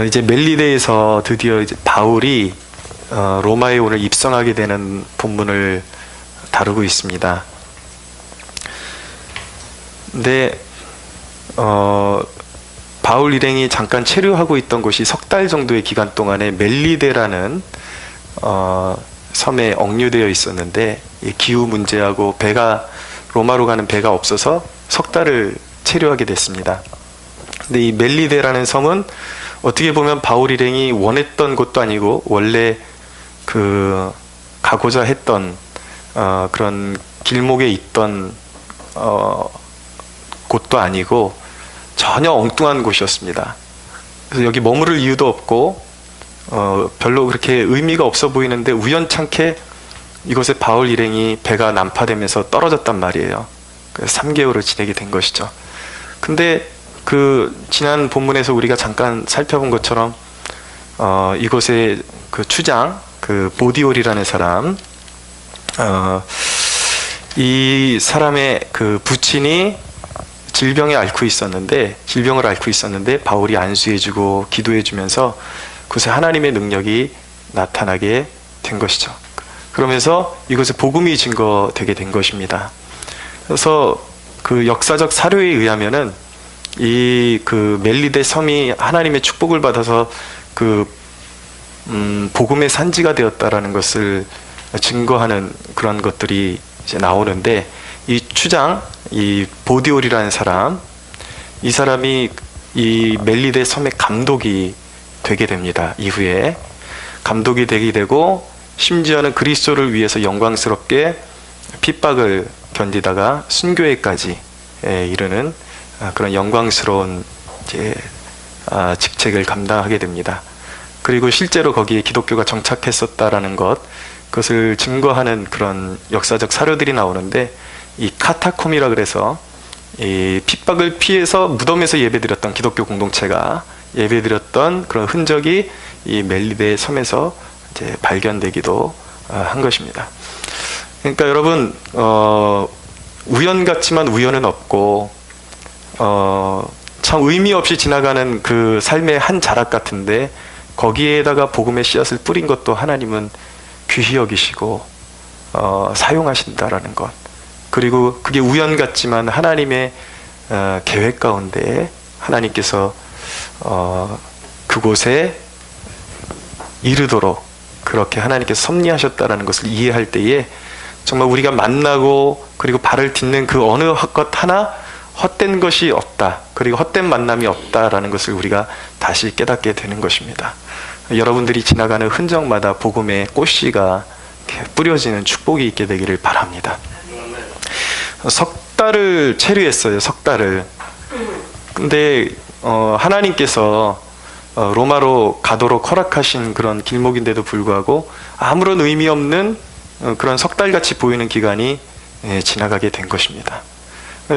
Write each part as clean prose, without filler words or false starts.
이제 멜리데에서 드디어 이제 바울이 로마에 오늘 입성하게 되는 본문을 다루고 있습니다. 근데 바울 일행이 잠깐 체류하고 있던 곳이 석 달 정도의 기간 동안에 멜리데라는 섬에 억류되어 있었는데, 이 기후 문제하고 로마로 가는 배가 없어서 석 달을 체류하게 됐습니다. 근데 이 멜리데라는 섬은 어떻게 보면 바울 일행이 원했던 곳도 아니고 원래 가고자 했던 그런 길목에 있던 곳도 아니고 전혀 엉뚱한 곳이었습니다. 그래서 여기 머무를 이유도 없고 별로 그렇게 의미가 없어 보이는데 우연찮게 이곳에 바울 일행이 배가 난파되면서 떨어졌단 말이에요. 그래서 3개월을 지내게 된 것이죠. 근데 지난 본문에서 우리가 잠깐 살펴본 것처럼 이곳의 추장 보디올이라는 사람, 이 사람의 부친이 질병을 앓고 있었는데 바울이 안수해주고 기도해주면서 그곳에 하나님의 능력이 나타나게 된 것이죠. 그러면서 이곳에 복음이 증거되게 된 것입니다. 그래서 역사적 사료에 의하면은 이 멜리데 섬이 하나님의 축복을 받아서 복음의 산지가 되었다라는 것을 증거하는 그런 것들이 이제 나오는데, 이 추장, 이 보디올이라는 사람, 이 사람이 이 멜리데 섬의 감독이 되게 됩니다. 이후에 감독이 되게 되고, 심지어는 그리스도를 위해서 영광스럽게 핍박을 견디다가 순교회까지 이르는 그런 영광스러운 직책을 감당하게 됩니다. 그리고 실제로 거기에 기독교가 정착했었다라는 그것을 증거하는 그런 역사적 사료들이 나오는데, 이 카타콤이라 그래서 이 핍박을 피해서 무덤에서 예배드렸던 기독교 공동체가 예배드렸던 그런 흔적이 이 멜리데 섬에서 이제 발견되기도 한 것입니다. 그러니까 여러분, 우연 같지만 우연은 없고 참 의미 없이 지나가는 삶의 한 자락 같은데, 거기에다가 복음의 씨앗을 뿌린 것도 하나님은 귀히 여기시고 사용하신다라는 것, 그리고 그게 우연 같지만 하나님의 계획 가운데 하나님께서 그곳에 이르도록 그렇게 하나님께서 섭리하셨다라는 것을 이해할 때에 정말 우리가 만나고 그리고 발을 딛는 어느 것 하나 헛된 것이 없다, 그리고 헛된 만남이 없다라는 것을 우리가 다시 깨닫게 되는 것입니다. 여러분들이 지나가는 흔적마다 복음의 꽃씨가 뿌려지는 축복이 있게 되기를 바랍니다. 석 달을 체류했어요. 석 달을. 근데 하나님께서 로마로 가도록 허락하신 그런 길목인데도 불구하고 아무런 의미 없는 그런 석 달같이 보이는 기간이 지나가게 된 것입니다.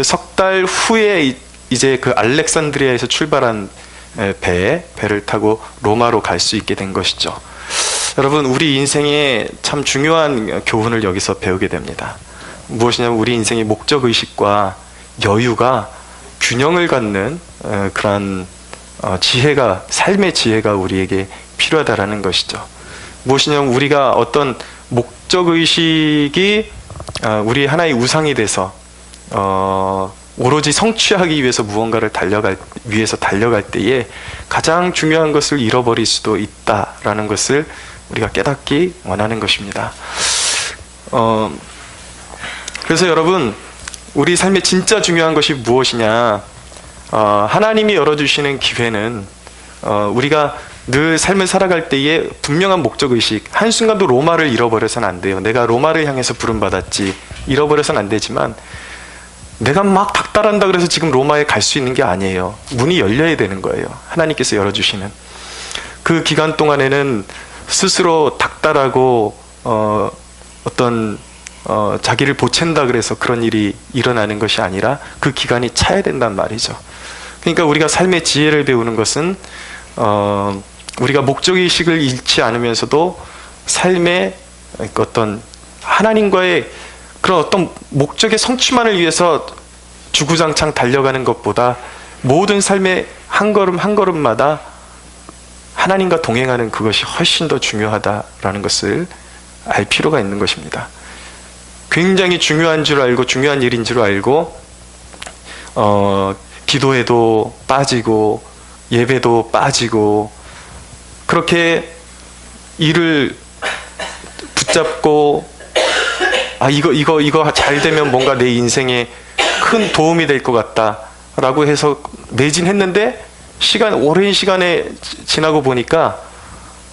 석 달 후에 이제 알렉산드리아에서 출발한 배를 타고 로마로 갈 수 있게 된 것이죠. 여러분, 우리 인생에 참 중요한 교훈을 여기서 배우게 됩니다. 무엇이냐면 우리 인생의 목적의식과 여유가 균형을 갖는 그런 삶의 지혜가 우리에게 필요하다라는 것이죠. 무엇이냐면 우리가 어떤 목적의식이 우리 하나의 우상이 돼서 오로지 성취하기 위해서 무언가를 달려갈 때에 가장 중요한 것을 잃어버릴 수도 있다라는 것을 우리가 깨닫기 원하는 것입니다. 그래서 여러분, 우리 삶에 진짜 중요한 것이 무엇이냐? 하나님이 열어주시는 기회는 우리가 늘 삶을 살아갈 때에 분명한 목적의식, 한순간도 로마를 잃어버려서는 안 돼요. 내가 로마를 향해서 부름받았지, 잃어버려서는 안 되지만 내가 막 닥달한다 그래서 지금 로마에 갈 수 있는 게 아니에요. 문이 열려야 되는 거예요. 하나님께서 열어주시는 그 기간 동안에는 스스로 닥달하고 자기를 보챈다 그래서 그런 일이 일어나는 것이 아니라 그 기간이 차야 된단 말이죠. 그러니까 우리가 삶의 지혜를 배우는 것은 우리가 목적의식을 잃지 않으면서도 삶의 어떤 하나님과의 그런 어떤 목적의 성취만을 위해서 주구장창 달려가는 것보다 모든 삶의 한 걸음 한 걸음마다 하나님과 동행하는 그것이 훨씬 더 중요하다라는 것을 알 필요가 있는 것입니다. 굉장히 중요한 줄 알고 중요한 일인 줄 알고 기도에도 빠지고 예배도 빠지고 그렇게 일을 붙잡고 이거 잘 되면 뭔가 내 인생에 큰 도움이 될 것 같다라고 해서 매진했는데 오랜 시간에 지나고 보니까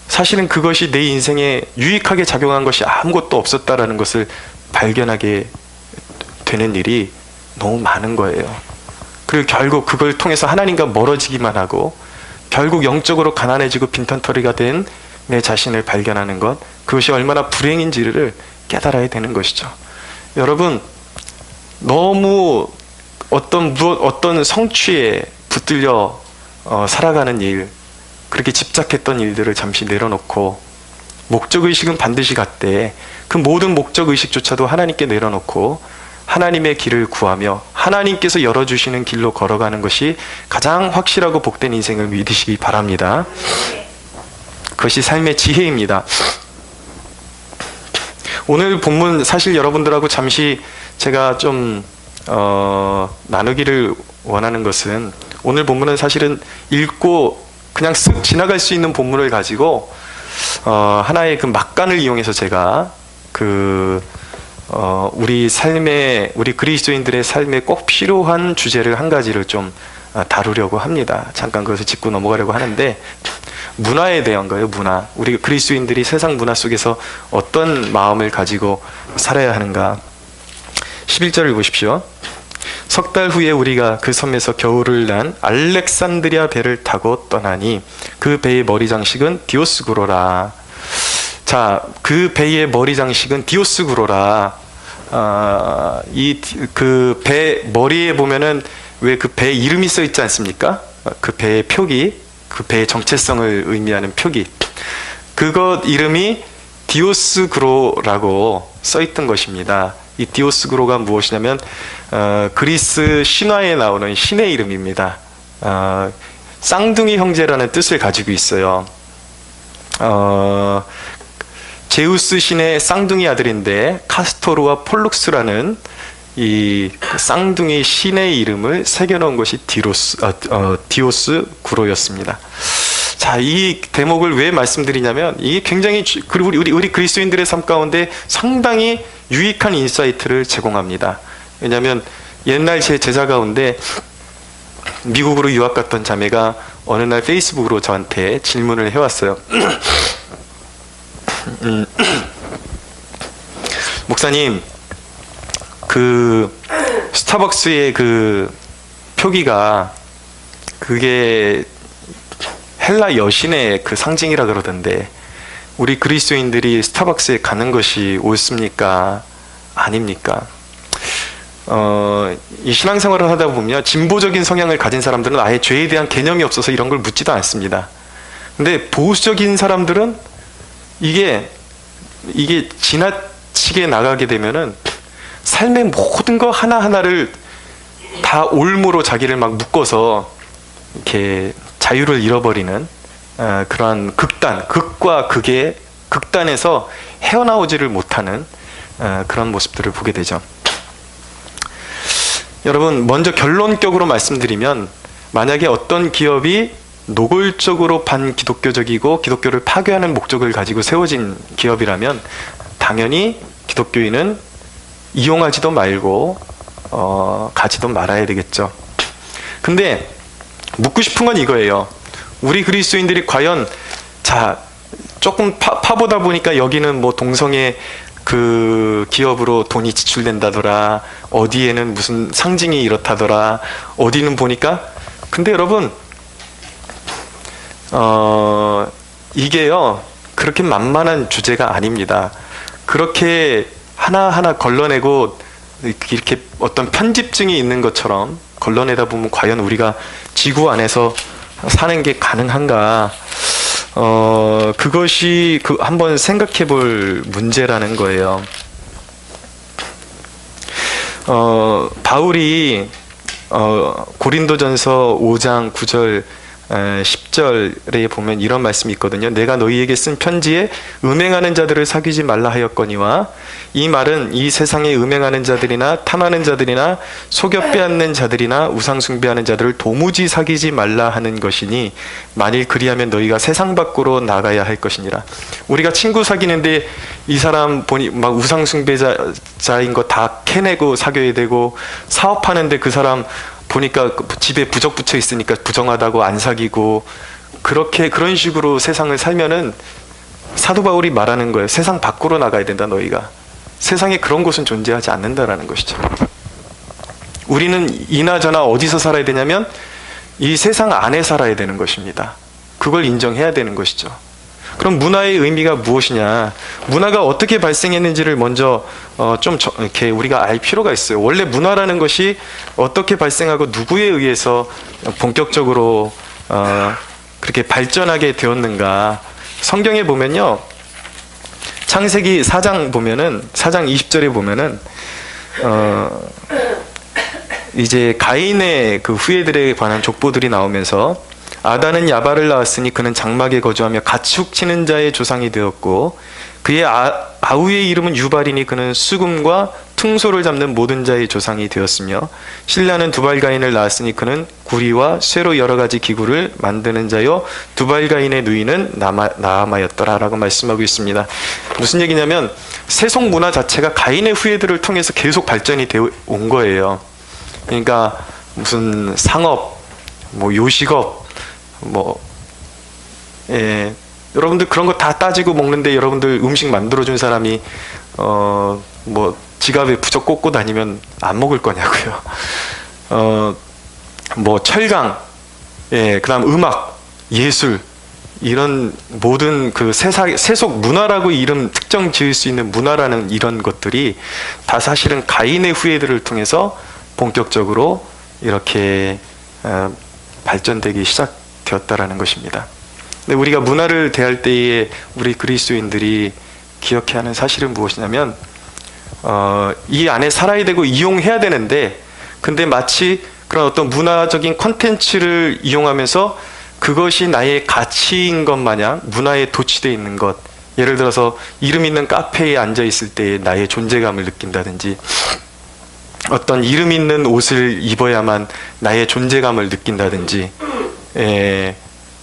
사실은 그것이 내 인생에 유익하게 작용한 것이 아무것도 없었다라는 것을 발견하게 되는 일이 너무 많은 거예요. 그리고 결국 그걸 통해서 하나님과 멀어지기만 하고 결국 영적으로 가난해지고 빈털터리가 된 내 자신을 발견하는 것, 그것이 얼마나 불행인지를 깨달아야 되는 것이죠. 여러분, 너무 어떤 성취에 붙들려 살아가는 일, 그렇게 집착했던 일들을 잠시 내려놓고 목적의식은 반드시 갖되 그 모든 목적의식조차도 하나님께 내려놓고 하나님의 길을 구하며 하나님께서 열어주시는 길로 걸어가는 것이 가장 확실하고 복된 인생을 믿으시기 바랍니다. 그것이 삶의 지혜입니다. 오늘 본문 사실 여러분들하고 잠시 제가 좀 나누기를 원하는 것은, 오늘 본문은 사실은 읽고 그냥 쓱 지나갈 수 있는 본문을 가지고 하나의 그 막간을 이용해서 제가 우리 그리스도인들의 삶에 꼭 필요한 주제를 한 가지를 좀 다루려고 합니다. 잠깐 그것을 짚고 넘어가려고 하는데, 문화에 대한 거예요. 문화. 우리 그리스도인들이 세상 문화 속에서 어떤 마음을 가지고 살아야 하는가. 11절을 보십시오. 석 달 후에 우리가 그 섬에서 겨울을 난 알렉산드리아 배를 타고 떠나니 그 배의 머리 장식은 디오스구로라. 자, 그 배의 머리 장식은 디오스구로라. 그 배 머리에 보면은 왜 그 배 이름이 써 있지 않습니까? 그 배의 표기, 그 배의 정체성을 의미하는 표기. 그것 이름이 디오스구로라고 써 있던 것입니다. 이 디오스구로가 무엇이냐면 그리스 신화에 나오는 신의 이름입니다. 쌍둥이 형제라는 뜻을 가지고 있어요. 제우스 신의 쌍둥이 아들인데 카스토르와 폴룩스라는 이 쌍둥이 신의 이름을 새겨놓은 것이 디오스구로였습니다. 자, 이 대목을 왜 말씀드리냐면 이게 굉장히 우리 그리스도인들의 삶 가운데 상당히 유익한 인사이트를 제공합니다. 왜냐하면 옛날 제 제자 가운데 미국으로 유학 갔던 자매가 어느 날 페이스북으로 저한테 질문을 해왔어요. 목사님, 그 스타벅스의 그 표기가 그게 헬라 여신의 그 상징이라 그러던데 우리 그리스도인들이 스타벅스에 가는 것이 옳습니까? 아닙니까? 이 신앙생활을 하다 보면 진보적인 성향을 가진 사람들은 아예 죄에 대한 개념이 없어서 이런 걸 묻지도 않습니다. 근데 보수적인 사람들은 이게 지나치게 나가게 되면은 삶의 모든 거 하나하나를 다 올무로 자기를 막 묶어서 이렇게 자유를 잃어버리는 그러한 극과 극의 극단에서 헤어나오지를 못하는 그런 모습들을 보게 되죠. 여러분, 먼저 결론적으로 말씀드리면, 만약에 어떤 기업이 노골적으로 반기독교적이고 기독교를 파괴하는 목적을 가지고 세워진 기업이라면 당연히 기독교인은 이용하지도 말고 가지도 말아야 되겠죠. 근데 묻고 싶은 건 이거예요. 우리 그리스도인들이 과연, 자, 조금 파보다 보니까 여기는 뭐 동성애 그 기업으로 돈이 지출된다더라, 어디에는 무슨 상징이 이렇다더라, 어디는 보니까, 근데 여러분 이게요 그렇게 만만한 주제가 아닙니다. 그렇게 하나하나 걸러내고 이렇게 어떤 편집증이 있는 것처럼 걸러내다 보면 과연 우리가 지구 안에서 사는 게 가능한가, 그것이 한번 생각해 볼 문제라는 거예요. 바울이 고린도전서 5장 9절 10절에 보면 이런 말씀이 있거든요. 내가 너희에게 쓴 편지에 음행하는 자들을 사귀지 말라 하였거니와, 이 말은 이 세상에 음행하는 자들이나 탐하는 자들이나 속여 빼앗는 자들이나 우상 숭배하는 자들을 도무지 사귀지 말라 하는 것이니 만일 그리하면 너희가 세상 밖으로 나가야 할 것이니라. 우리가 친구 사귀는데 이 사람 보니 막 우상 숭배자인 거 다 캐내고 사귀어야 되고, 사업하는데 그 사람 보니까 집에 부적 붙여 있으니까 부정하다고 안 사귀고, 그런 식으로 세상을 살면은 사도 바울이 말하는 거예요. 세상 밖으로 나가야 된다, 너희가. 세상에 그런 곳은 존재하지 않는다라는 것이죠. 우리는 이나저나 어디서 살아야 되냐면 이 세상 안에 살아야 되는 것입니다. 그걸 인정해야 되는 것이죠. 그럼 문화의 의미가 무엇이냐? 문화가 어떻게 발생했는지를 먼저 이렇게 우리가 알 필요가 있어요. 원래 문화라는 것이 어떻게 발생하고 누구에 의해서 본격적으로 그렇게 발전하게 되었는가? 성경에 보면요, 창세기 4장 보면은 4장 20절에 보면은 이제 가인의 그 후예들에 관한 족보들이 나오면서, 아단은 야발을 낳았으니 그는 장막에 거주하며 가축 치는 자의 조상이 되었고, 그의 아우의 이름은 유발이니 그는 수금과 퉁소를 잡는 모든 자의 조상이 되었으며, 신라는 두발가인을 낳았으니 그는 구리와 쇠로 여러 가지 기구를 만드는 자요 두발가인의 누이는 나아마였더라 라고 말씀하고 있습니다. 무슨 얘기냐면 세속 문화 자체가 가인의 후예들을 통해서 계속 발전이 되어 온 거예요. 그러니까 무슨 상업, 뭐 요식업, 여러분들 그런 거 다 따지고 먹는데, 여러분들 음식 만들어준 사람이 지갑에 부적 꽂고 다니면 안 먹을 거냐고요. 철강, 그다음 음악, 예술, 이런 모든 그 세속 문화라고 이름 특정 지을 수 있는 문화라는 이런 것들이 다 사실은 가인의 후예들을 통해서 본격적으로 이렇게 발전되기 시작되었다라는 것입니다. 근데 우리가 문화를 대할 때에 우리 그리스도인들이 기억해야 하는 사실은 무엇이냐면, 이 안에 살아야 되고 이용해야 되는데, 근데 마치 그런 어떤 문화적인 콘텐츠를 이용하면서 그것이 나의 가치인 것 마냥 문화에 도취되어 있는 것, 예를 들어서 이름 있는 카페에 앉아 있을 때 나의 존재감을 느낀다든지, 어떤 이름 있는 옷을 입어야만 나의 존재감을 느낀다든지,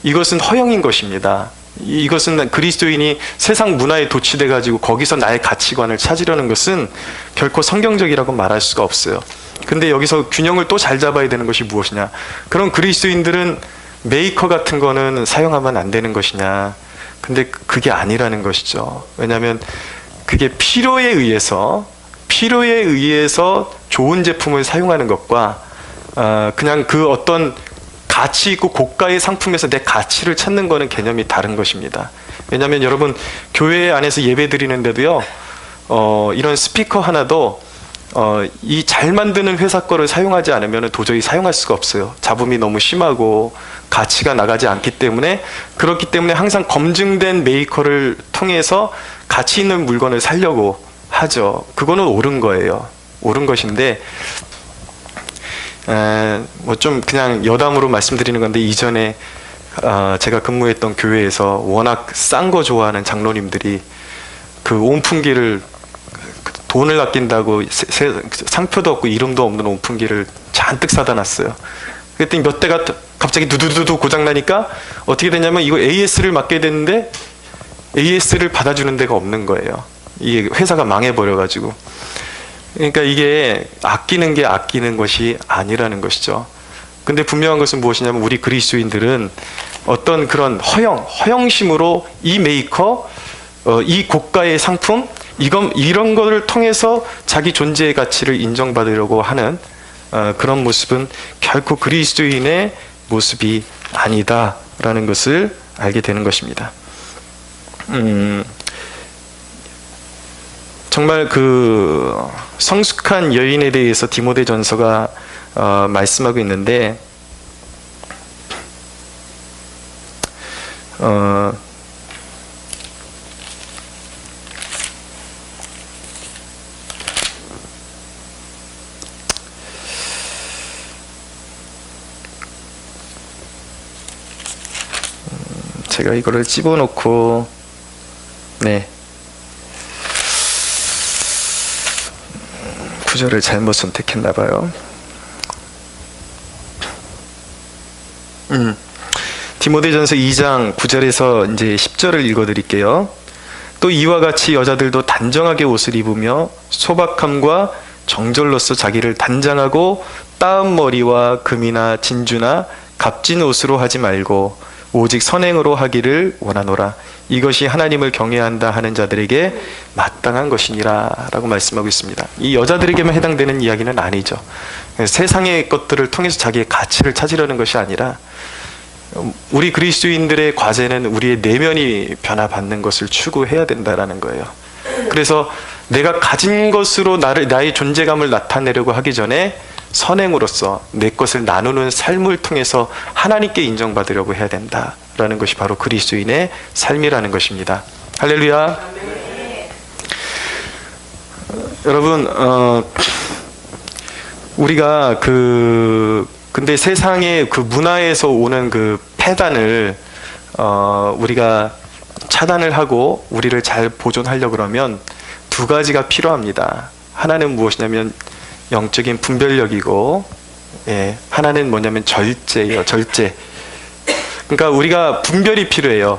이것은 허영인 것입니다. 이것은 그리스도인이 세상 문화에 도취돼 가지고 거기서 나의 가치관을 찾으려는 것은 결코 성경적이라고 말할 수가 없어요. 근데 여기서 균형을 또 잘 잡아야 되는 것이 무엇이냐? 그럼 그리스도인들은 메이커 같은 거는 사용하면 안 되는 것이냐? 근데 그게 아니라는 것이죠. 왜냐하면 그게 필요에 의해서 좋은 제품을 사용하는 것과 그냥 그 어떤 가치 있고 고가의 상품에서 내 가치를 찾는 거는 개념이 다른 것입니다. 왜냐하면 여러분, 교회 안에서 예배 드리는데도요, 이런 스피커 하나도 이 잘 만드는 회사 거를 사용하지 않으면 도저히 사용할 수가 없어요. 잡음이 너무 심하고 가치가 나가지 않기 때문에, 그렇기 때문에 항상 검증된 메이커를 통해서 가치 있는 물건을 사려고 하죠. 그거는 옳은 거예요. 옳은 것인데, 좀 그냥 여담으로 말씀드리는 건데, 이전에 제가 근무했던 교회에서 워낙 싼 거 좋아하는 장로님들이 그 온풍기를 돈을 아낀다고 상표도 없고 이름도 없는 온풍기를 잔뜩 사다 놨어요. 그랬더니 몇 대가 갑자기 두두두두 고장나니까 어떻게 되냐면, 이거 AS를 맡게 됐는데 AS를 받아주는 데가 없는 거예요. 이게 회사가 망해버려가지고. 그러니까 이게 아끼는 게 아끼는 것이 아니라는 것이죠. 근데 분명한 것은 무엇이냐면, 우리 그리스도인들은 어떤 그런 허영심으로 이 메이커, 이 고가의 상품, 이런 거를 통해서 자기 존재의 가치를 인정받으려고 하는 그런 모습은 결코 그리스도인의 모습이 아니다라는 것을 알게 되는 것입니다. 정말 그 성숙한 여인에 대해서 디모데전서가 말씀하고 있는데, 제가 이거를 집어넣고, 네, 구절을 잘못 선택했나 봐요. 디모데전서 2장 9절에서 이제 10절을 읽어드릴게요. 또 이와 같이 여자들도 단정하게 옷을 입으며 소박함과 정절로서 자기를 단장하고 따은 머리와 금이나 진주나 값진 옷으로 하지 말고 오직 선행으로 하기를 원하노라. 이것이 하나님을 경외한다 하는 자들에게 마땅한 것이니라 라고 말씀하고 있습니다. 이 여자들에게만 해당되는 이야기는 아니죠. 세상의 것들을 통해서 자기의 가치를 찾으려는 것이 아니라 우리 그리스도인들의 과제는 우리의 내면이 변화받는 것을 추구해야 된다라는 거예요. 그래서 내가 가진 것으로 나의 존재감을 나타내려고 하기 전에 선행으로서 내 것을 나누는 삶을 통해서 하나님께 인정받으려고 해야 된다라는 것이 바로 그리스도인의 삶이라는 것입니다. 할렐루야. 여러분, 우리가 근데 세상의 그 문화에서 오는 그 폐단을 우리가 차단을 하고 우리를 잘 보존하려고 그러면 두 가지가 필요합니다. 하나는 무엇이냐면 영적인 분별력이고, 예, 하나는 뭐냐면 절제예요. 절제. 그러니까 우리가 분별이 필요해요.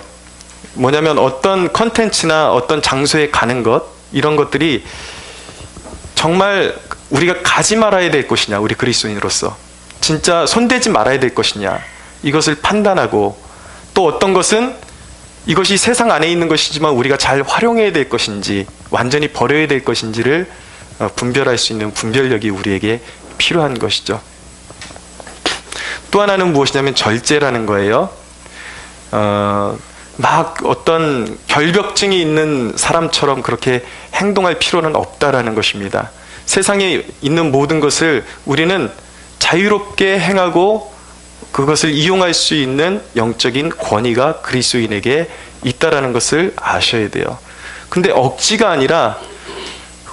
뭐냐면 어떤 컨텐츠나 어떤 장소에 가는 것, 이런 것들이 정말 우리가 가지 말아야 될 것이냐, 우리 그리스도인으로서 진짜 손대지 말아야 될 것이냐, 이것을 판단하고, 또 어떤 것은 이것이 세상 안에 있는 것이지만 우리가 잘 활용해야 될 것인지 완전히 버려야 될 것인지를 분별할 수 있는 분별력이 우리에게 필요한 것이죠. 또 하나는 무엇이냐면 절제라는 거예요. 막 어떤 결벽증이 있는 사람처럼 그렇게 행동할 필요는 없다라는 것입니다. 세상에 있는 모든 것을 우리는 자유롭게 행하고 그것을 이용할 수 있는 영적인 권위가 그리스도인에게 있다라는 것을 아셔야 돼요. 근데 억지가 아니라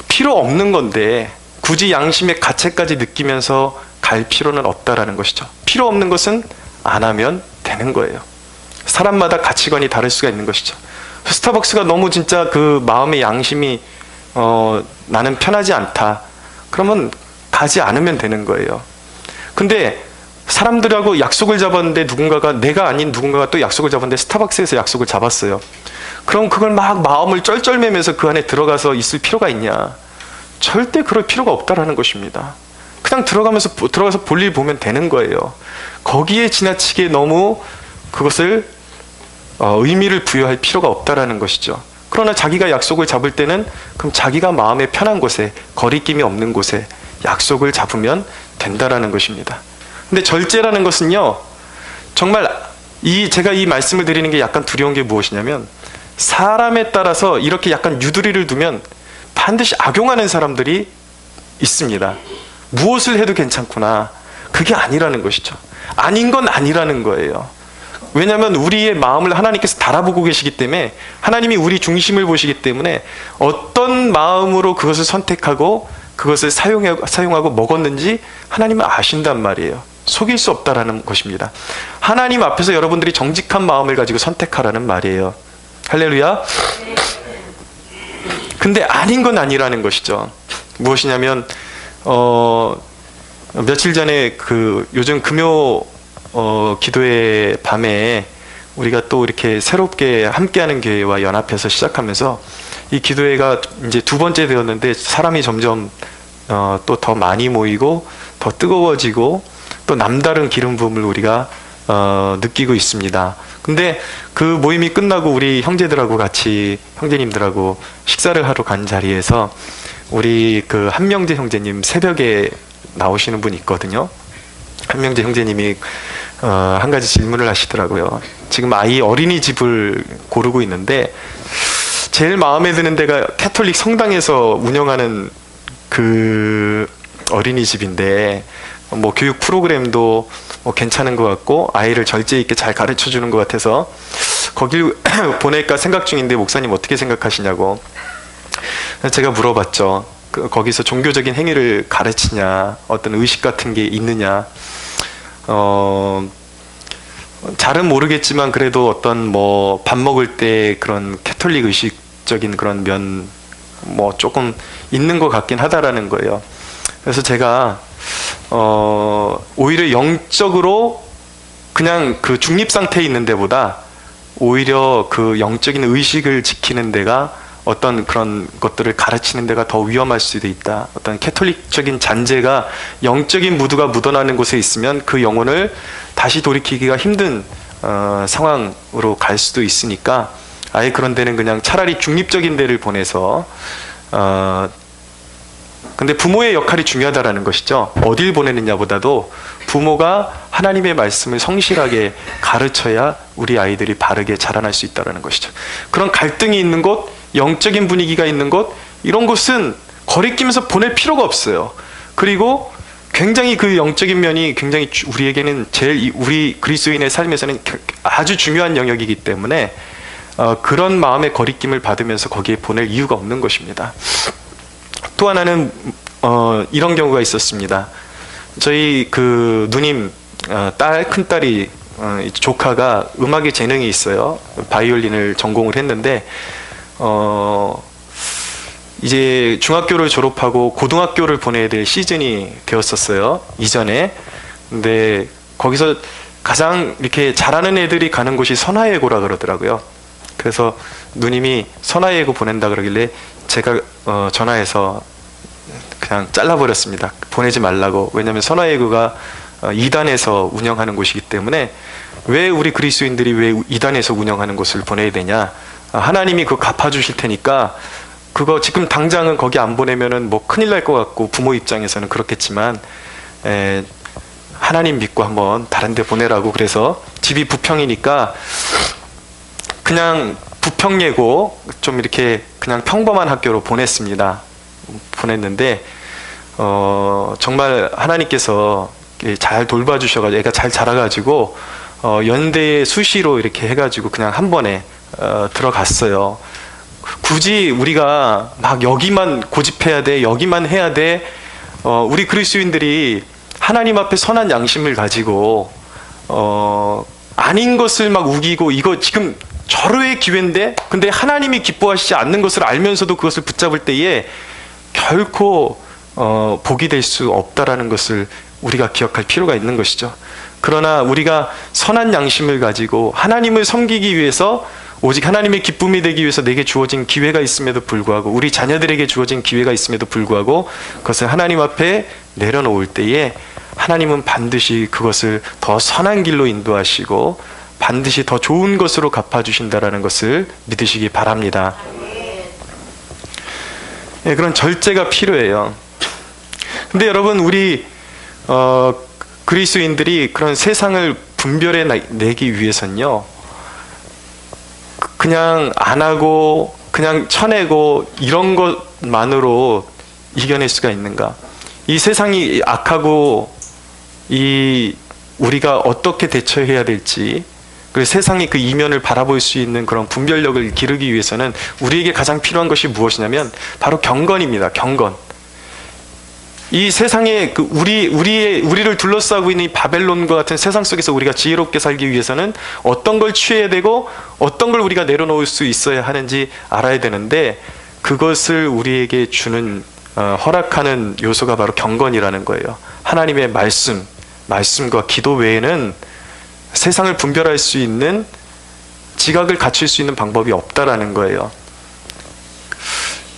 필요 없는 건데 굳이 양심의 가책까지 느끼면서 갈 필요는 없다라는 것이죠. 필요 없는 것은 안 하면 되는 거예요. 사람마다 가치관이 다를 수가 있는 것이죠. 스타벅스가 너무 진짜 그 마음의 양심이 나는 편하지 않다, 그러면 가지 않으면 되는 거예요. 근데 사람들하고 약속을 잡았는데 내가 아닌 누군가가 또 약속을 잡았는데 스타벅스에서 약속을 잡았어요. 그럼 그걸 막 마음을 쩔쩔매면서 그 안에 들어가서 있을 필요가 있냐? 절대 그럴 필요가 없다라는 것입니다. 그냥 들어가서 볼일 보면 되는 거예요. 거기에 지나치게 너무 그것을 의미를 부여할 필요가 없다라는 것이죠. 그러나 자기가 약속을 잡을 때는 그럼 자기가 마음에 편한 곳에, 거리낌이 없는 곳에 약속을 잡으면 된다라는 것입니다. 근데 절제라는 것은요, 정말 제가 이 말씀을 드리는 게 약간 두려운 게 무엇이냐면, 사람에 따라서 이렇게 약간 유두리를 두면 반드시 악용하는 사람들이 있습니다. 무엇을 해도 괜찮구나, 그게 아니라는 것이죠. 아닌 건 아니라는 거예요. 왜냐하면 우리의 마음을 하나님께서 달아보고 계시기 때문에, 하나님이 우리 중심을 보시기 때문에 어떤 마음으로 그것을 선택하고 그것을 사용하고 먹었는지 하나님은 아신단 말이에요. 속일 수 없다라는 것입니다. 하나님 앞에서 여러분들이 정직한 마음을 가지고 선택하라는 말이에요. 할렐루야. 근데 아닌 건 아니라는 것이죠. 무엇이냐면 며칠 전에 요즘 금요 기도회 밤에 우리가 또 이렇게 새롭게 함께하는 교회와 연합해서 시작하면서 이 기도회가 이제 2번째 되었는데 사람이 점점 또 더 많이 모이고 더 뜨거워지고 또 남다른 기름 부음을 우리가 느끼고 있습니다. 근데 그 모임이 끝나고 우리 형제님들하고 식사를 하러 간 자리에서 우리 그 한명재 형제님 새벽에 나오시는 분이 있거든요. 한명재 형제님이 한 가지 질문을 하시더라고요. 지금 아이 어린이집을 고르고 있는데 제일 마음에 드는 데가 캐톨릭 성당에서 운영하는 그 어린이집인데 뭐 교육 프로그램도 뭐 괜찮은 것 같고 아이를 절제 있게 잘 가르쳐 주는 것 같아서 거길 보낼까 생각 중인데 목사님 어떻게 생각하시냐고 제가 물어봤죠. 거기서 종교적인 행위를 가르치냐, 어떤 의식 같은 게 있느냐. 잘은 모르겠지만 그래도 어떤 뭐 밥 먹을 때 그런 캐톨릭 의식적인 그런 면 뭐 조금 있는 것 같긴 하다라는 거예요. 그래서 제가 오히려 영적으로 그냥 그 중립 상태에 있는 데보다 오히려 그 영적인 의식을 지키는 데가 어떤 그런 것들을 가르치는 데가 더 위험할 수도 있다. 어떤 캐톨릭적인 잔재가 영적인 무드가 묻어나는 곳에 있으면 그 영혼을 다시 돌이키기가 힘든 상황으로 갈 수도 있으니까 아예 그런 데는 그냥 차라리 중립적인 데를 보내서 근데 부모의 역할이 중요하다라는 것이죠. 어딜 보내느냐보다도 부모가 하나님의 말씀을 성실하게 가르쳐야 우리 아이들이 바르게 자라날 수 있다는 것이죠. 그런 갈등이 있는 곳, 영적인 분위기가 있는 곳, 이런 곳은 거리끼면서 보낼 필요가 없어요. 그리고 굉장히 그 영적인 면이 굉장히 우리에게는 제일 우리 그리스도인의 삶에서는 아주 중요한 영역이기 때문에 그런 마음의 거리낌을 받으면서 거기에 보낼 이유가 없는 것입니다. 또 하나는 이런 경우가 있었습니다. 저희 그 누님 큰딸이 조카가 음악에 재능이 있어요. 바이올린을 전공을 했는데 이제 중학교를 졸업하고 고등학교를 보내야 될 시즌이 되었었어요. 이전에. 근데 거기서 가장 이렇게 잘하는 애들이 가는 곳이 선화예고라 그러더라고요. 그래서 누님이 선화예고 보낸다 그러길래 제가 전화해서 그냥 잘라버렸습니다. 보내지 말라고. 왜냐하면 선화예고가 2단에서 운영하는 곳이기 때문에 왜 우리 그리스도인들이 왜 2단에서 운영하는 곳을 보내야 되냐. 하나님이 그거 갚아주실 테니까 그거 지금 당장은 거기 안 보내면은 뭐 큰일 날 것 같고 부모 입장에서는 그렇겠지만 하나님 믿고 한번 다른 데 보내라고. 그래서 집이 부평이니까 그냥 부평예고 좀 이렇게 그냥 평범한 학교로 보냈는데 정말 하나님께서 잘 돌봐주셔가지고 애가 잘 자라가지고 연대에 수시로 이렇게 해가지고 그냥 한 번에 들어갔어요. 굳이 우리가 막 여기만 고집해야 돼, 여기만 해야 돼. 우리 그리스도인들이 하나님 앞에 선한 양심을 가지고 아닌 것을 막 우기고 이거 지금 절호의 기회인데 근데 하나님이 기뻐하시지 않는 것을 알면서도 그것을 붙잡을 때에 결코 복이 될 수 없다라는 것을 우리가 기억할 필요가 있는 것이죠. 그러나 우리가 선한 양심을 가지고 하나님을 섬기기 위해서 오직 하나님의 기쁨이 되기 위해서 내게 주어진 기회가 있음에도 불구하고 우리 자녀들에게 주어진 기회가 있음에도 불구하고 그것을 하나님 앞에 내려놓을 때에 하나님은 반드시 그것을 더 선한 길로 인도하시고 반드시 더 좋은 것으로 갚아주신다라는 것을 믿으시기 바랍니다. 네, 그런 절제가 필요해요. 근데 여러분 우리 그리스도인들이 그런 세상을 분별해 내기 위해서는요 그냥 안 하고 그냥 쳐내고 이런 것만으로 이겨낼 수가 있는가? 이 세상이 악하고 우리가 어떻게 대처해야 될지 그리고 세상이 그 이면을 바라볼 수 있는 그런 분별력을 기르기 위해서는 우리에게 가장 필요한 것이 무엇이냐면 바로 경건입니다. 경건. 이 세상에 우리를 둘러싸고 있는 이 바벨론과 같은 세상 속에서 우리가 지혜롭게 살기 위해서는 어떤 걸 취해야 되고 어떤 걸 우리가 내려놓을 수 있어야 하는지 알아야 되는데 그것을 우리에게 주는 허락하는 요소가 바로 경건이라는 거예요. 하나님의 말씀과 기도 외에는 세상을 분별할 수 있는 지각을 갖출 수 있는 방법이 없다라는 거예요.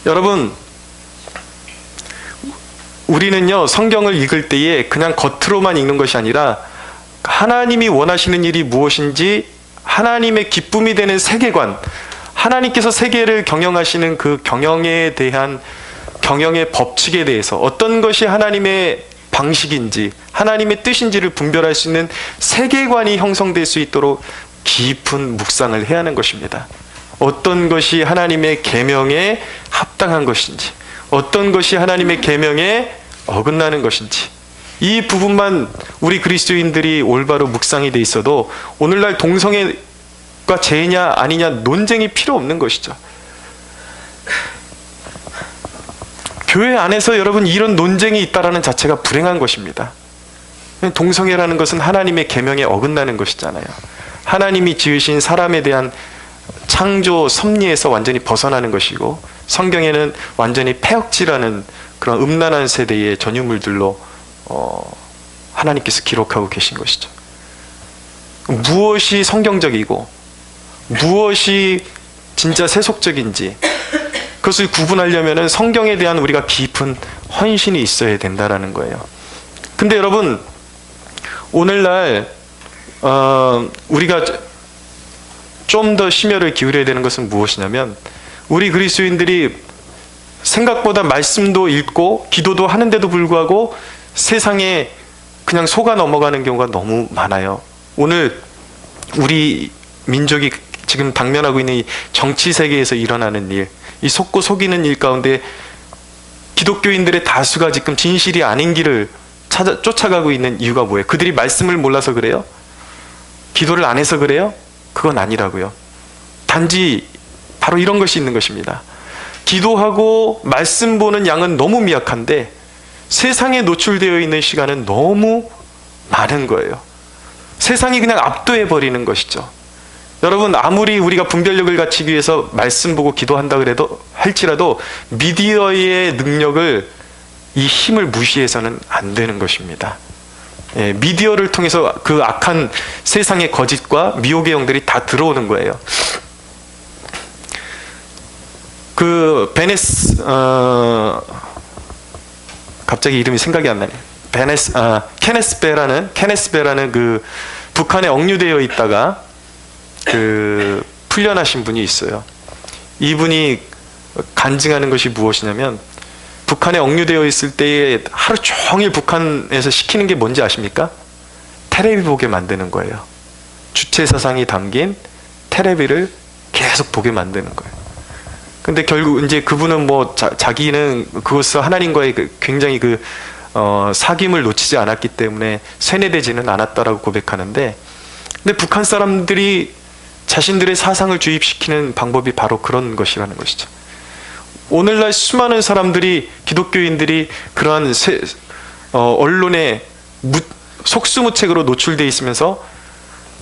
여러분 우리는요 성경을 읽을 때에 그냥 겉으로만 읽는 것이 아니라 하나님이 원하시는 일이 무엇인지 하나님의 기쁨이 되는 세계관, 하나님께서 세계를 경영하시는 그 경영에 대한 경영의 법칙에 대해서 어떤 것이 하나님의 방식인지 하나님의 뜻인지를 분별할 수 있는 세계관이 형성될 수 있도록 깊은 묵상을 해야 하는 것입니다. 어떤 것이 하나님의 계명에 합당한 것인지 어떤 것이 하나님의 계명에 어긋나는 것인지 이 부분만 우리 그리스도인들이 올바로 묵상이 돼 있어도 오늘날 동성애가 죄냐 아니냐 논쟁이 필요 없는 것이죠. 교회 안에서 여러분 이런 논쟁이 있다라는 자체가 불행한 것입니다. 동성애라는 것은 하나님의 계명에 어긋나는 것이잖아요. 하나님이 지으신 사람에 대한 창조 섭리에서 완전히 벗어나는 것이고, 성경에는 완전히 폐역질하는 그런 음란한 세대의 전유물들로 하나님께서 기록하고 계신 것이죠. 무엇이 성경적이고 무엇이 진짜 세속적인지 그것을 구분하려면 성경에 대한 우리가 깊은 헌신이 있어야 된다는 거예요. 근데 여러분, 오늘날 우리가 좀 더 심혈을 기울여야 되는 것은 무엇이냐면, 우리 그리스도인들이 생각보다 말씀도 읽고 기도도 하는데도 불구하고 세상에 그냥 속아 넘어가는 경우가 너무 많아요. 오늘 우리 민족이 지금 당면하고 있는 이 정치 세계에서 일어나는 일, 이 속고 속이는 일 가운데 기독교인들의 다수가 지금 진실이 아닌 길을 쫓아가고 있는 이유가 뭐예요? 그들이 말씀을 몰라서 그래요? 기도를 안 해서 그래요? 그건 아니라고요. 단지 바로 이런 것이 있는 것입니다. 기도하고 말씀 보는 양은 너무 미약한데 세상에 노출되어 있는 시간은 너무 많은 거예요. 세상이 그냥 압도해 버리는 것이죠. 여러분, 아무리 우리가 분별력을 갖추기 위해서 말씀 보고 기도한다 그래도 할지라도 미디어의 능력을, 이 힘을 무시해서는 안 되는 것입니다. 예, 미디어를 통해서 그 악한 세상의 거짓과 미혹의 영들이 다 들어오는 거예요. 그 갑자기 이름이 생각이 안 나네요. 케네스 베라는 그 북한에 억류되어 있다가 그 풀려나신 분이 있어요. 이분이 간증하는 것이 무엇이냐면, 북한에 억류되어 있을 때에 하루 종일 북한에서 시키는 게 뭔지 아십니까? 테레비 보게 만드는 거예요. 주체 사상이 담긴 테레비를 계속 보게 만드는 거예요. 근데 결국 이제 그분은 자기는 그것을 하나님과의 굉장히 사귐을 놓치지 않았기 때문에 세뇌되지는 않았다라고 고백하는데, 근데 북한 사람들이 자신들의 사상을 주입시키는 방법이 바로 그런 것이라는 것이죠. 오늘날 수많은 사람들이, 기독교인들이 그러한 언론에 속수무책으로 노출되어 있으면서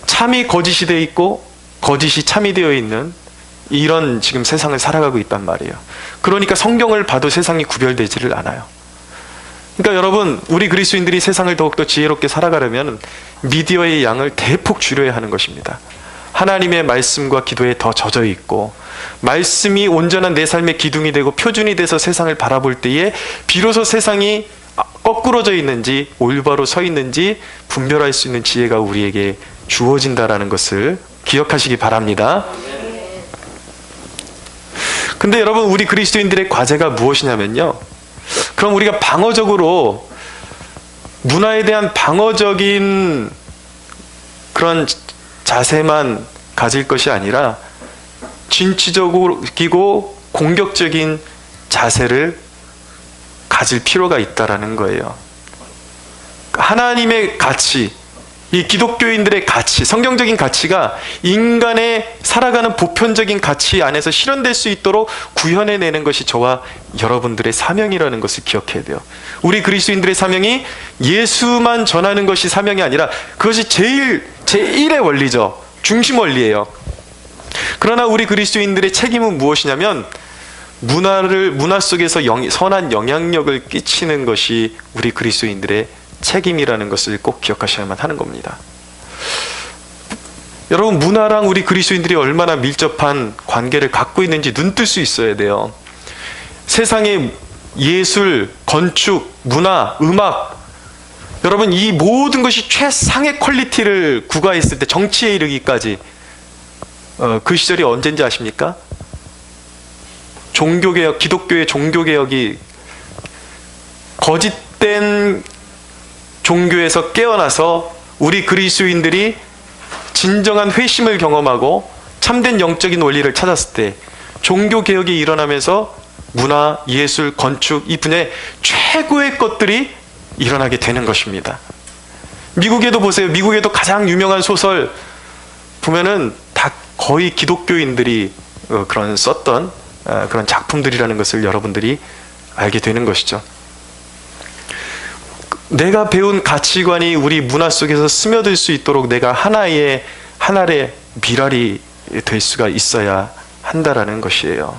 참이 거짓이 되어 있고 거짓이 참이 되어 있는 이런 지금 세상을 살아가고 있단 말이에요. 그러니까 성경을 봐도 세상이 구별되지를 않아요. 그러니까 여러분, 우리 그리스도인들이 세상을 더욱더 지혜롭게 살아가려면 미디어의 양을 대폭 줄여야 하는 것입니다. 하나님의 말씀과 기도에 더 젖어 있고, 말씀이 온전한 내 삶의 기둥이 되고 표준이 돼서 세상을 바라볼 때에 비로소 세상이 거꾸러져 있는지 올바로 서 있는지 분별할 수 있는 지혜가 우리에게 주어진다라는 것을 기억하시기 바랍니다. 근데 여러분, 우리 그리스도인들의 과제가 무엇이냐면요, 그럼 우리가 방어적으로 문화에 대한 방어적인 그런 자세만 가질 것이 아니라 진취적이고 공격적인 자세를 가질 필요가 있다라는 거예요. 하나님의 가치, 이 기독교인들의 가치, 성경적인 가치가 인간의 살아가는 보편적인 가치 안에서 실현될 수 있도록 구현해내는 것이 저와 여러분들의 사명이라는 것을 기억해야 돼요. 우리 그리스도인들의 사명이 예수만 전하는 것이 사명이 아니라 그것이 제1의 원리죠. 중심 원리예요. 그러나 우리 그리스도인들의 책임은 무엇이냐면, 문화 속에서 선한 영향력을 끼치는 것이 우리 그리스도인들의 책임이라는 것을 꼭 기억하셔야만 하는 겁니다. 여러분, 문화랑 우리 그리스도인들이 얼마나 밀접한 관계를 갖고 있는지 눈뜰 수 있어야 돼요. 세상의 예술, 건축, 문화, 음악, 여러분, 이 모든 것이 최상의 퀄리티를 구가했을 때 정치에 이르기까지, 그 시절이 언젠지 아십니까? 종교개혁, 기독교의 종교개혁이 거짓된 종교에서 깨어나서 우리 그리스도인들이 진정한 회심을 경험하고 참된 영적인 원리를 찾았을 때 종교개혁이 일어나면서 문화, 예술, 건축 이 분야의 최고의 것들이 일어나게 되는 것입니다. 미국에도 보세요. 미국에도 가장 유명한 소설 보면은 다 거의 기독교인들이 그런 썼던 그런 작품들이라는 것을 여러분들이 알게 되는 것이죠. 내가 배운 가치관이 우리 문화 속에서 스며들 수 있도록 내가 한 알의 밀알이 될 수가 있어야 한다라는 것이에요.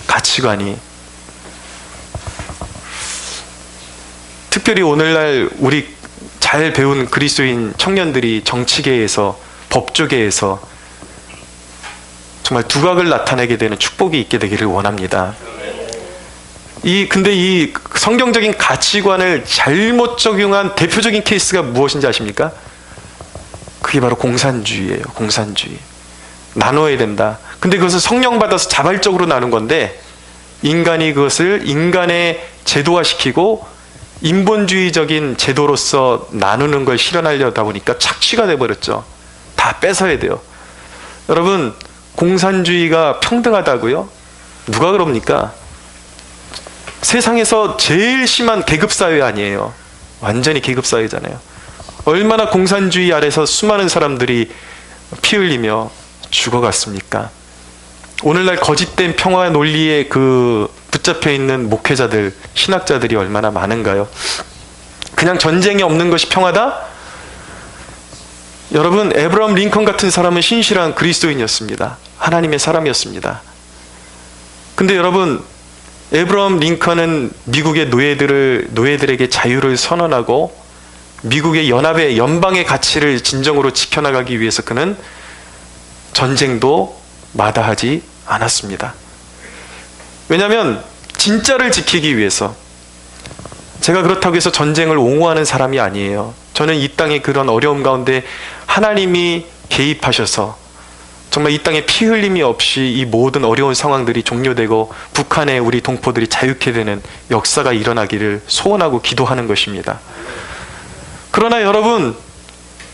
가치관이. 특별히 오늘날 우리 잘 배운 그리스도인 청년들이 정치계에서, 법조계에서 정말 두각을 나타내게 되는 축복이 있게 되기를 원합니다. 근데 이 성경적인 가치관을 잘못 적용한 대표적인 케이스가 무엇인지 아십니까? 그게 바로 공산주의예요. 공산주의. 나눠야 된다. 근데 그것을 성령 받아서 자발적으로 나눈 건데, 인간이 그것을 인간의 제도화시키고 인본주의적인 제도로서 나누는 걸 실현하려다 보니까 착취가 돼버렸죠. 다 뺏어야 돼요. 여러분, 공산주의가 평등하다고요? 누가 그럽니까? 세상에서 제일 심한 계급사회 아니에요. 완전히 계급사회잖아요. 얼마나 공산주의 아래서 수많은 사람들이 피 흘리며 죽어갔습니까? 오늘날 거짓된 평화 논리에 붙잡혀 있는 목회자들, 신학자들이 얼마나 많은가요? 그냥 전쟁이 없는 것이 평화다? 여러분, 에브라함 링컨 같은 사람은 신실한 그리스도인이었습니다. 하나님의 사람이었습니다. 근데 여러분, 에브라함 링컨은 미국의 노예들에게 자유를 선언하고 미국의 연방의 가치를 진정으로 지켜나가기 위해서 그는 전쟁도 마다하지 않았습니다. 왜냐하면 진짜를 지키기 위해서. 제가 그렇다고 해서 전쟁을 옹호하는 사람이 아니에요. 저는 이 땅의 그런 어려움 가운데 하나님이 개입하셔서 정말 이 땅에 피 흘림이 없이 이 모든 어려운 상황들이 종료되고 북한의 우리 동포들이 자유케 되는 역사가 일어나기를 소원하고 기도하는 것입니다. 그러나 여러분,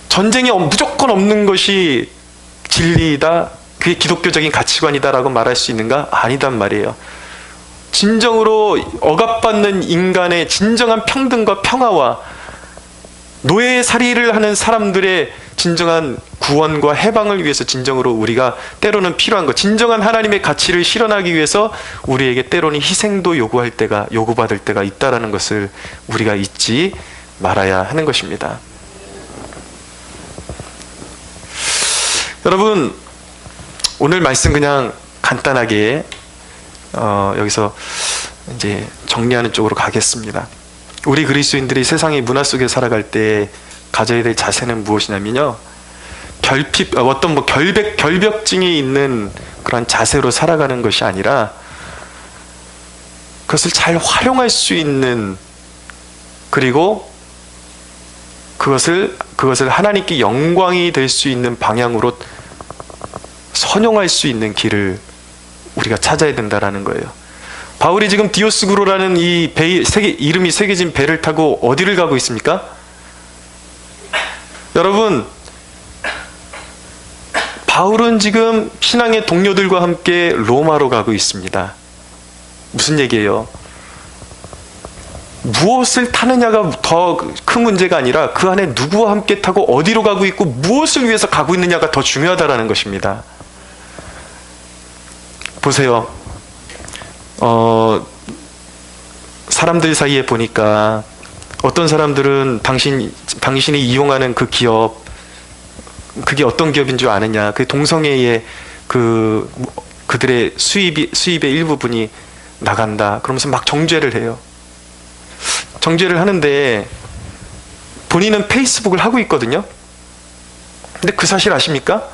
전쟁이 무조건 없는 것이 진리이다, 그게 기독교적인 가치관이다라고 말할 수 있는가? 아니단 말이에요. 진정으로 억압받는 인간의 진정한 평등과 평화와 노예살이를 하는 사람들의 진정한 구원과 해방을 위해서 진정으로 우리가 때로는 필요한 것, 진정한 하나님의 가치를 실현하기 위해서 우리에게 때로는 희생도 요구받을 때가 있다라는 것을 우리가 잊지 말아야 하는 것입니다. 여러분, 오늘 말씀 그냥 간단하게 여기서 이제 정리하는 쪽으로 가겠습니다. 우리 그리스도인들이 세상의 문화 속에 살아갈 때 가져야 될 자세는 무엇이냐면요, 어떤 결벽증이 있는 그런 자세로 살아가는 것이 아니라 그것을 잘 활용할 수 있는, 그리고 그것을 하나님께 영광이 될 수 있는 방향으로 선용할 수 있는 길을 우리가 찾아야 된다라는 거예요. 바울이 지금 디오스구로라는 이 이름이 새겨진 배를 타고 어디를 가고 있습니까? 여러분, 바울은 지금 신앙의 동료들과 함께 로마로 가고 있습니다. 무슨 얘기예요? 무엇을 타느냐가 더 큰 문제가 아니라 그 안에 누구와 함께 타고 어디로 가고 있고 무엇을 위해서 가고 있느냐가 더 중요하다는 것입니다. 보세요. 사람들 사이에 보니까 어떤 사람들은 당신이 이용하는 그 기업, 그게 어떤 기업인 줄 아느냐, 그 동성애의 그들의 수입의 일부분이 나간다 그러면서 막 정죄를 해요. 정죄를 하는데 본인은 페이스북을 하고 있거든요. 근데 그 사실 아십니까?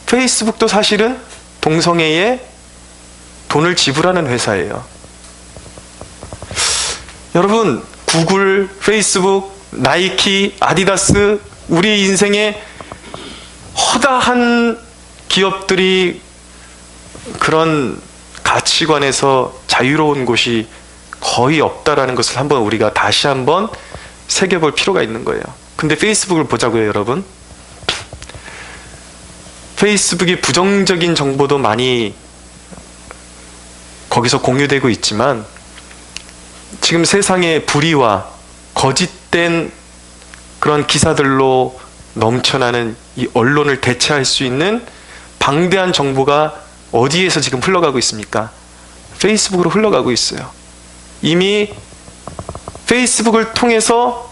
페이스북도 사실은 동성애에 돈을 지불하는 회사예요. 여러분, 구글, 페이스북, 나이키, 아디다스, 우리 인생에 허다한 기업들이 그런 가치관에서 자유로운 곳이 거의 없다라는 것을 우리가 다시 한번 새겨볼 필요가 있는 거예요. 근데 페이스북을 보자고요, 여러분. 페이스북이 부정적인 정보도 많이 거기서 공유되고 있지만 지금 세상의 불의와 거짓된 그런 기사들로 넘쳐나는 이 언론을 대체할 수 있는 방대한 정보가 어디에서 지금 흘러가고 있습니까? 페이스북으로 흘러가고 있어요. 이미 페이스북을 통해서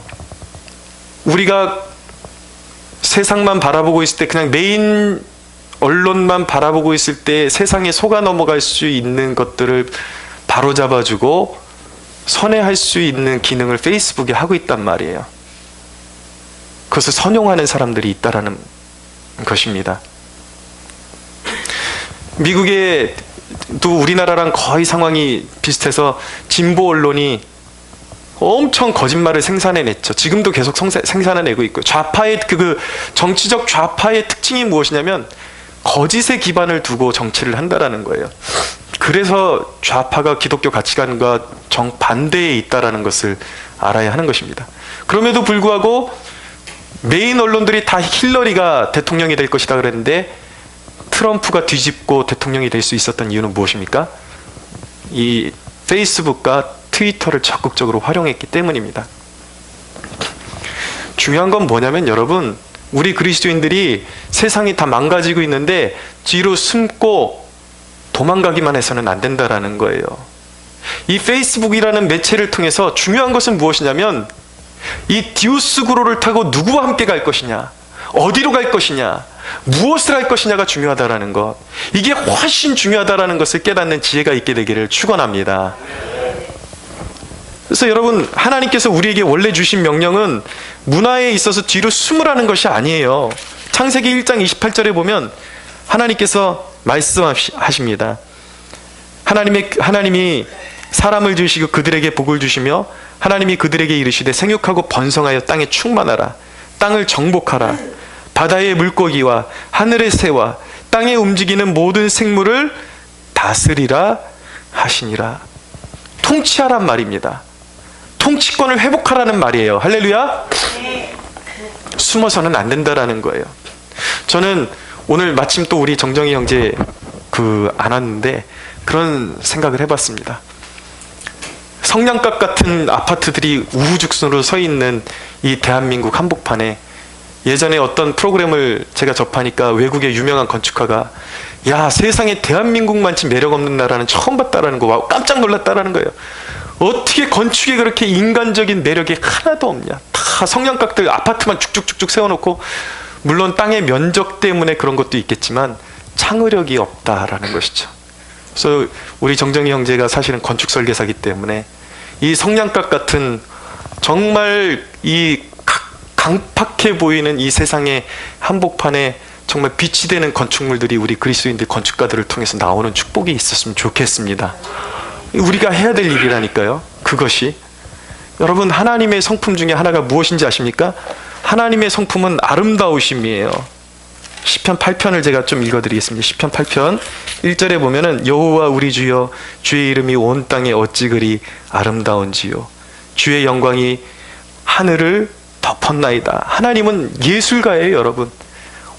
우리가 세상만 바라보고 있을 때, 그냥 메인 언론만 바라보고 있을 때 세상에 속아 넘어갈 수 있는 것들을 바로잡아주고 선회할 수 있는 기능을 페이스북에 하고 있단 말이에요. 그것을 선용하는 사람들이 있다라는 것입니다. 미국에도 우리나라랑 거의 상황이 비슷해서 진보 언론이 엄청 거짓말을 생산해냈죠. 지금도 계속 생산해내고 있고요. 좌파의 그 정치적 좌파의 특징이 무엇이냐면 거짓에 기반을 두고 정치를 한다라는 거예요. 그래서 좌파가 기독교 가치관과 정반대에 있다라는 것을 알아야 하는 것입니다. 그럼에도 불구하고 메인 언론들이 다 힐러리가 대통령이 될 것이다 그랬는데 트럼프가 뒤집고 대통령이 될 수 있었던 이유는 무엇입니까? 이 페이스북과 트위터를 적극적으로 활용했기 때문입니다. 중요한 건 뭐냐면 여러분, 우리 그리스도인들이 세상이 다 망가지고 있는데 뒤로 숨고 도망가기만 해서는 안 된다라는 거예요. 이 페이스북이라는 매체를 통해서 중요한 것은 무엇이냐면 이 디오스구로를 타고 누구와 함께 갈 것이냐, 어디로 갈 것이냐, 무엇을 할 것이냐가 중요하다라는 것, 이게 훨씬 중요하다라는 것을 깨닫는 지혜가 있게 되기를 축원합니다. 그래서 여러분, 하나님께서 우리에게 원래 주신 명령은 문화에 있어서 뒤로 숨으라는 것이 아니에요. 창세기 1장 28절에 보면 하나님께서 말씀하십니다. 하나님이 사람을 주시고 그들에게 복을 주시며 하나님이 그들에게 이르시되 생육하고 번성하여 땅에 충만하라. 땅을 정복하라. 바다의 물고기와 하늘의 새와 땅에 움직이는 모든 생물을 다스리라 하시니라. 통치하란 말입니다. 통치권을 회복하라는 말이에요. 할렐루야. 숨어서는 안 된다라는 거예요. 저는 오늘 마침 또 우리 정정희 형제 안 왔는데 그런 생각을 해봤습니다. 성냥갑 같은 아파트들이 우후죽순으로 서 있는 이 대한민국 한복판에 예전에 어떤 프로그램을 제가 접하니까 외국의 유명한 건축가가 야, 세상에 대한민국만치 매력 없는 나라는 처음 봤다라는 거, 와, 깜짝 놀랐다라는 거예요. 어떻게 건축에 그렇게 인간적인 매력이 하나도 없냐. 다 성냥갑들 아파트만 쭉쭉쭉쭉 세워놓고, 물론 땅의 면적 때문에 그런 것도 있겠지만 창의력이 없다라는 것이죠. 그래서 우리 정정희 형제가 사실은 건축 설계사이기 때문에 이 성냥갑 같은 정말 이 강팍해 보이는 이 세상의 한복판에 정말 빛이 되는 건축물들이 우리 그리스도인들 건축가들을 통해서 나오는 축복이 있었으면 좋겠습니다. 우리가 해야 될 일이라니까요. 그것이 여러분, 하나님의 성품 중에 하나가 무엇인지 아십니까? 하나님의 성품은 아름다우심이에요. 시편 8편을 제가 좀 읽어드리겠습니다. 시편 8편 1절에 보면은 여호와 우리 주여, 주의 이름이 온 땅에 어찌 그리 아름다운지요. 주의 영광이 하늘을 덮었나이다. 하나님은 예술가예요, 여러분.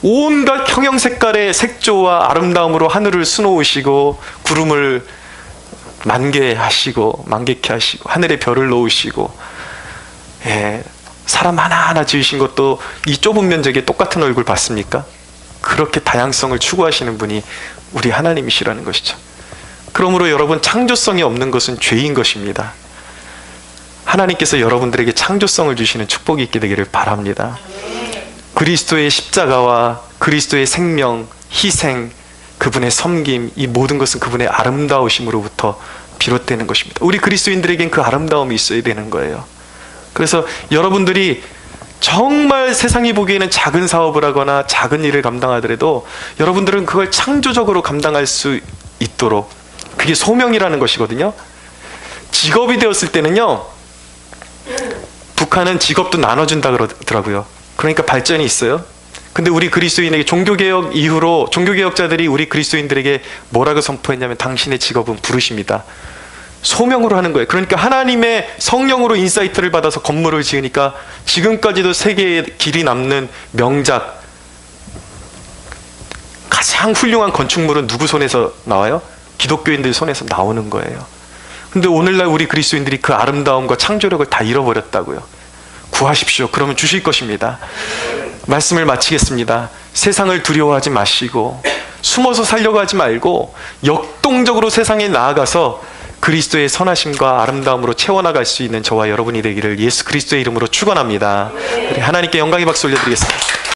온갖 형형색깔의 색조와 아름다움으로 하늘을 수놓으시고 구름을 만개케 하시고 하늘에 별을 놓으시고, 사람 하나하나 지으신 것도 이 좁은 면적에 똑같은 얼굴 봤습니까? 그렇게 다양성을 추구하시는 분이 우리 하나님이시라는 것이죠. 그러므로 여러분, 창조성이 없는 것은 죄인 것입니다. 하나님께서 여러분들에게 창조성을 주시는 축복이 있게 되기를 바랍니다. 그리스도의 십자가와 그리스도의 생명, 희생, 그분의 섬김, 이 모든 것은 그분의 아름다우심으로부터 비롯되는 것입니다. 우리 그리스도인들에겐 그 아름다움이 있어야 되는 거예요. 그래서 여러분들이 정말 세상이 보기에는 작은 사업을 하거나 작은 일을 감당하더라도 여러분들은 그걸 창조적으로 감당할 수 있도록, 그게 소명이라는 것이거든요. 직업이 되었을 때는요, 북한은 직업도 나눠준다 그러더라고요. 그러니까 발전이 있어요. 근데 우리 그리스도인에게 종교개혁 이후로 종교개혁자들이 우리 그리스도인들에게 뭐라고 선포했냐면 당신의 직업은 부르십니다. 소명으로 하는 거예요. 그러니까 하나님의 성령으로 인사이트를 받아서 건물을 지으니까 지금까지도 세계에 길이 남는 명작, 가장 훌륭한 건축물은 누구 손에서 나와요? 기독교인들 손에서 나오는 거예요. 근데 오늘날 우리 그리스도인들이 그 아름다움과 창조력을 다 잃어버렸다고요. 구하십시오. 그러면 주실 것입니다. 말씀을 마치겠습니다. 세상을 두려워하지 마시고 숨어서 살려고 하지 말고 역동적으로 세상에 나아가서 그리스도의 선하심과 아름다움으로 채워나갈 수 있는 저와 여러분이 되기를 예수 그리스도의 이름으로 축원합니다. 하나님께 영광의 박수 올려드리겠습니다.